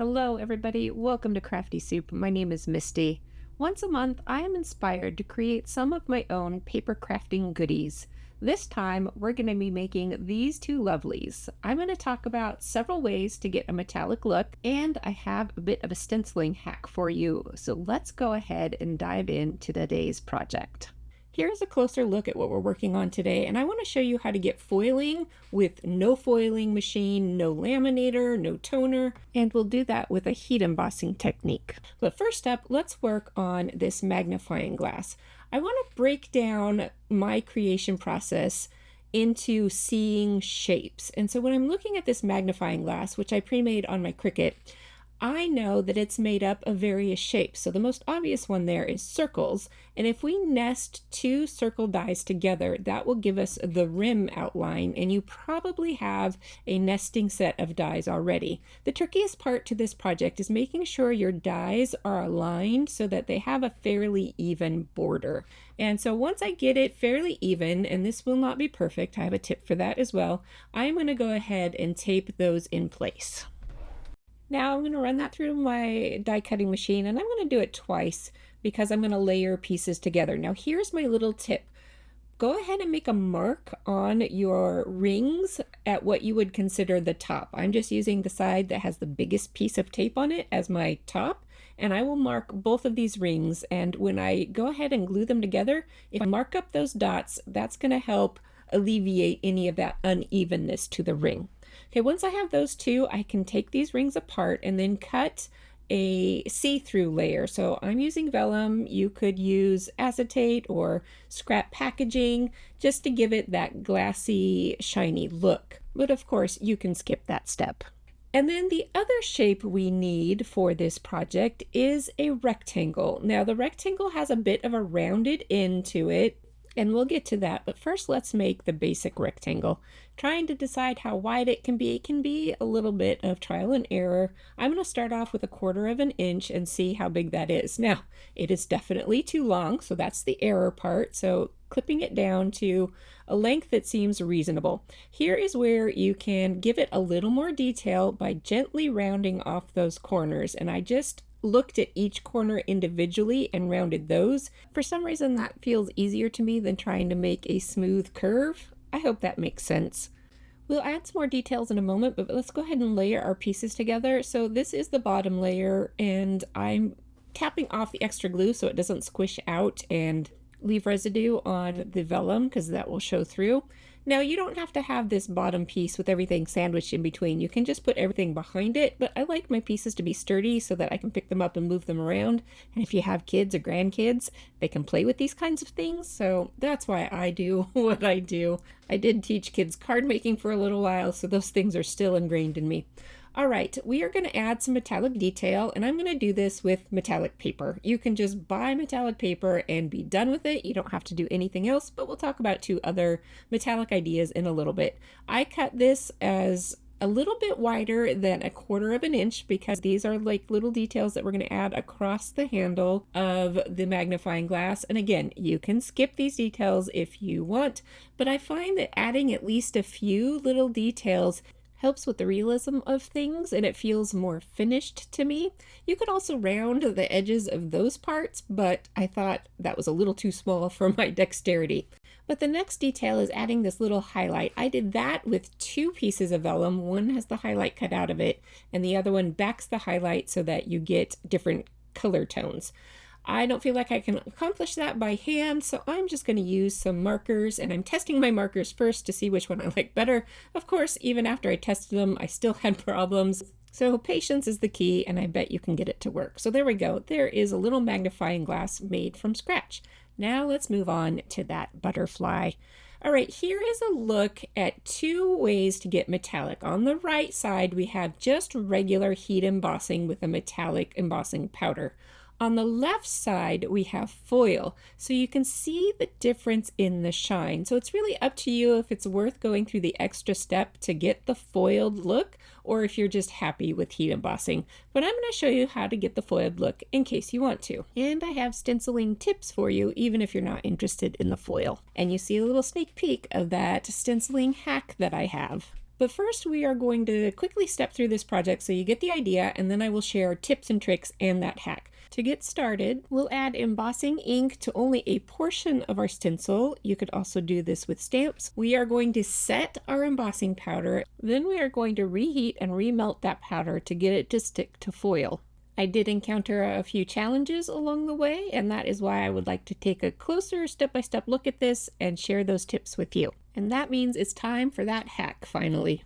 Hello, everybody. Welcome to Crafty Soup. My name is Misty. Once a month, I am inspired to create some of my own paper crafting goodies. This time, we're going to be making these two lovelies. I'm going to talk about several ways to get a metallic look, and I have a bit of a stenciling hack for you. So let's go ahead and dive into today's project. Here's a closer look at what we're working on today, and I want to show you how to get foiling with no foiling machine, no laminator, no toner, and we'll do that with a heat embossing technique. But first up, let's work on this magnifying glass. I want to break down my creation process into seeing shapes. And so when I'm looking at this magnifying glass, which I pre-made on my Cricut, I know that it's made up of various shapes. So the most obvious one there is circles. And if we nest two circle dies together, that will give us the rim outline. And you probably have a nesting set of dies already. The trickiest part to this project is making sure your dies are aligned so that they have a fairly even border. And so once I get it fairly even, and this will not be perfect, I have a tip for that as well, I'm going to go ahead and tape those in place. Now I'm going to run that through my die cutting machine, and I'm going to do it twice because I'm going to layer pieces together. Now here's my little tip. Go ahead and make a mark on your rings at what you would consider the top. I'm just using the side that has the biggest piece of tape on it as my top, and I will mark both of these rings, and when I go ahead and glue them together, if I mark up those dots, that's going to help alleviate any of that unevenness to the ring. Okay, once I have those two, I can take these rings apart and then cut a see-through layer. So I'm using vellum. You could use acetate or scrap packaging just to give it that glassy, shiny look. But of course, you can skip that step. And then the other shape we need for this project is a rectangle. Now the rectangle has a bit of a rounded end to it, and we'll get to that, but first let's make the basic rectangle. Trying to decide how wide it can be a little bit of trial and error. I'm going to start off with 1/4 of an inch and see how big that is. Now, it is definitely too long, so that's the error part. So clipping it down to a length that seems reasonable. Here is where you can give it a little more detail by gently rounding off those corners, and I just looked at each corner individually and rounded those. For some reason that feels easier to me than trying to make a smooth curve. I hope that makes sense. We'll add some more details in a moment, but let's go ahead and layer our pieces together. So this is the bottom layer, and I'm tapping off the extra glue so it doesn't squish out and leave residue on the vellum, because that will show through. Now you don't have to have this bottom piece with everything sandwiched in between. You can just put everything behind it, but I like my pieces to be sturdy so that I can pick them up and move them around. And if you have kids or grandkids, they can play with these kinds of things. So that's why I do what I do. I did teach kids card making for a little while, so those things are still ingrained in me. All right, we are going to add some metallic detail, and I'm going to do this with metallic paper. You can just buy metallic paper and be done with it. You don't have to do anything else, but we'll talk about 2 other metallic ideas in a little bit. I cut this as a little bit wider than 1/4 of an inch because these are like little details that we're going to add across the handle of the magnifying glass. And again, you can skip these details if you want, but I find that adding at least a few little details helps with the realism of things, and it feels more finished to me. You could also round the edges of those parts, but I thought that was a little too small for my dexterity. But the next detail is adding this little highlight. I did that with 2 pieces of vellum. One has the highlight cut out of it, and the other one backs the highlight so that you get different color tones. I don't feel like I can accomplish that by hand, so I'm just going to use some markers, and I'm testing my markers first to see which one I like better. Of course, even after I tested them, I still had problems. So patience is the key, and I bet you can get it to work. So there we go. There is a little magnifying glass made from scratch. Now let's move on to that butterfly. All right, here is a look at 2 ways to get metallic. On the right side, we have just regular heat embossing with a metallic embossing powder. On the left side, we have foil, so you can see the difference in the shine. So it's really up to you if it's worth going through the extra step to get the foiled look, or if you're just happy with heat embossing. But I'm going to show you how to get the foiled look in case you want to. And I have stenciling tips for you, even if you're not interested in the foil. And you see a little sneak peek of that stenciling hack that I have. But first, we are going to quickly step through this project so you get the idea, and then I will share tips and tricks and that hack. To get started, we'll add embossing ink to only a portion of our stencil. You could also do this with stamps. We are going to set our embossing powder, then we are going to reheat and remelt that powder to get it to stick to foil. I did encounter a few challenges along the way, and that is why I would like to take a closer step-by-step look at this and share those tips with you. And that means it's time for that hack finally.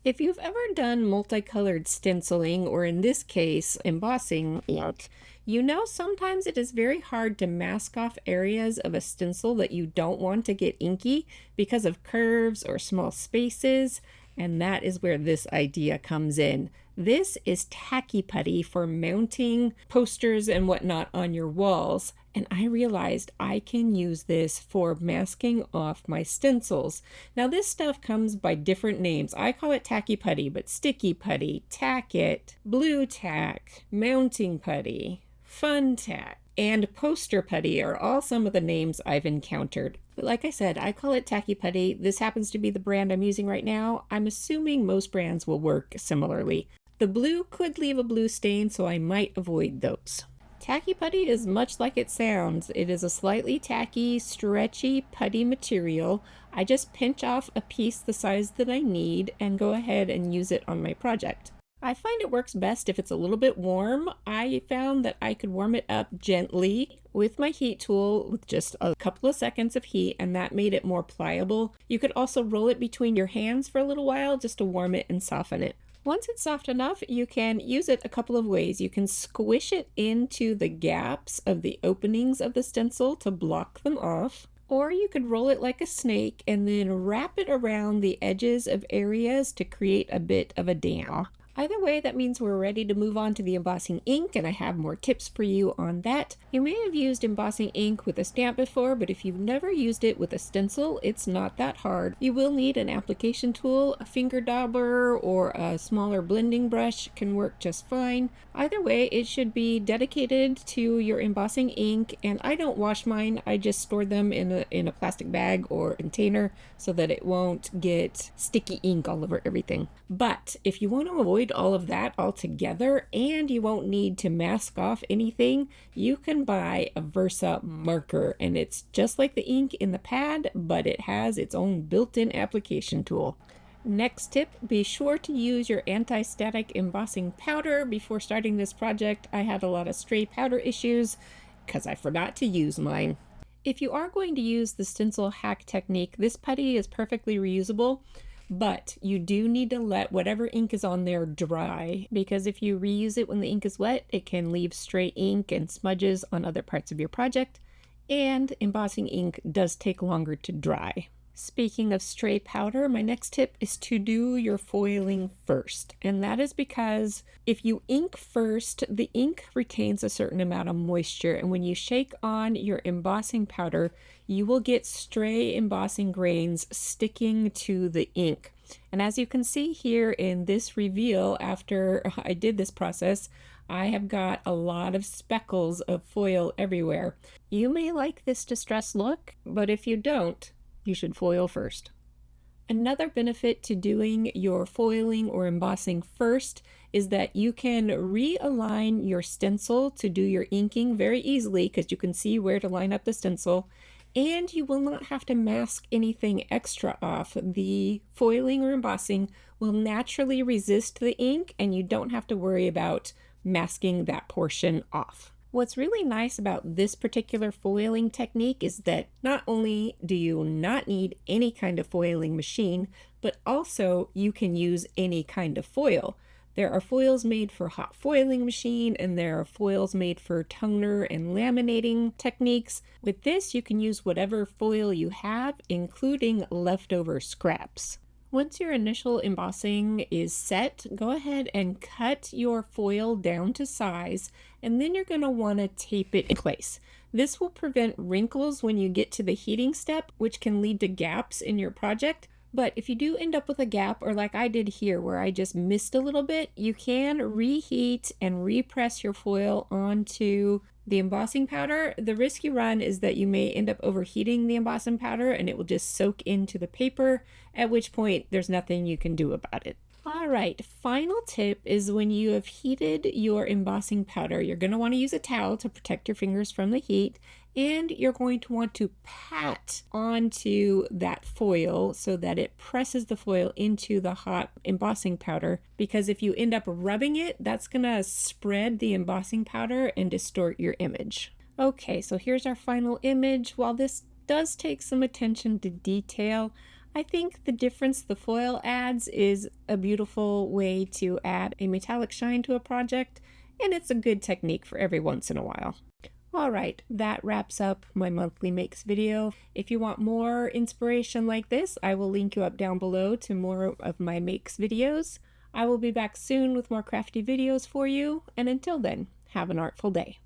If you've ever done multicolored stenciling, or in this case, embossing art, you know sometimes it is very hard to mask off areas of a stencil that you don't want to get inky because of curves or small spaces, and that is where this idea comes in. This is tacky putty for mounting posters and whatnot on your walls, and I realized I can use this for masking off my stencils. Now this stuff comes by different names. I call it tacky putty, but sticky putty, tack it, blue tack, mounting putty, fun tack, and poster putty are all some of the names I've encountered. But like I said, I call it tacky putty. This happens to be the brand I'm using right now. I'm assuming most brands will work similarly. The blue could leave a blue stain, so I might avoid those. Tacky putty is much like it sounds. It is a slightly tacky, stretchy putty material. I just pinch off a piece the size that I need and go ahead and use it on my project. I find it works best if it's a little bit warm. I found that I could warm it up gently with my heat tool with just a couple of seconds of heat, and that made it more pliable. You could also roll it between your hands for a little while just to warm it and soften it. Once it's soft enough, you can use it a couple of ways. You can squish it into the gaps of the openings of the stencil to block them off, or you could roll it like a snake and then wrap it around the edges of areas to create a bit of a dam. Either way, that means we're ready to move on to the embossing ink, and I have more tips for you on that. You may have used embossing ink with a stamp before, but if you've never used it with a stencil, it's not that hard. You will need an application tool. A finger dauber or a smaller blending brush can work just fine. Either way, it should be dedicated to your embossing ink, and I don't wash mine. I just store them in a plastic bag or container so that it won't get sticky ink all over everything. But if you want to avoid all of that altogether and you won't need to mask off anything, you can buy a Versa marker, and it's just like the ink in the pad, but it has its own built-in application tool. Next tip, be sure to use your anti-static embossing powder before starting this project. I had a lot of stray powder issues because I forgot to use mine. If you are going to use the stencil hack technique, this putty is perfectly reusable. But you do need to let whatever ink is on there dry, because if you reuse it when the ink is wet, it can leave stray ink and smudges on other parts of your project, and embossing ink does take longer to dry. Speaking of stray powder, my next tip is to do your foiling first, and that is because if you ink first, the ink retains a certain amount of moisture, and when you shake on your embossing powder, you will get stray embossing grains sticking to the ink. And as you can see here in this reveal, after I did this process, I have got a lot of speckles of foil everywhere. You may like this distressed look, but if you don't, you should foil first. Another benefit to doing your foiling or embossing first is that you can realign your stencil to do your inking very easily, because you can see where to line up the stencil, and you will not have to mask anything extra off. The foiling or embossing will naturally resist the ink, and you don't have to worry about masking that portion off. What's really nice about this particular foiling technique is that not only do you not need any kind of foiling machine, but also you can use any kind of foil. There are foils made for hot foiling machine, and there are foils made for toner and laminating techniques. With this, you can use whatever foil you have, including leftover scraps. Once your initial embossing is set, go ahead and cut your foil down to size, and then you're going to want to tape it in place. This will prevent wrinkles when you get to the heating step, which can lead to gaps in your project. But if you do end up with a gap, or like I did here where I just missed a little bit, you can reheat and repress your foil onto The embossing powder, the risk you run is that you may end up overheating the embossing powder and it will just soak into the paper, at which point there's nothing you can do about it. All right, final tip is when you have heated your embossing powder, you're going to want to use a towel to protect your fingers from the heat, and you're going to want to pat onto that foil so that it presses the foil into the hot embossing powder, because if you end up rubbing it, that's going to spread the embossing powder and distort your image. Okay, so here's our final image. While this does take some attention to detail, I think the difference the foil adds is a beautiful way to add a metallic shine to a project, and it's a good technique for every once in a while. All right, that wraps up my monthly makes video. If you want more inspiration like this, I will link you up down below to more of my makes videos. I will be back soon with more crafty videos for you, and until then, have an artful day.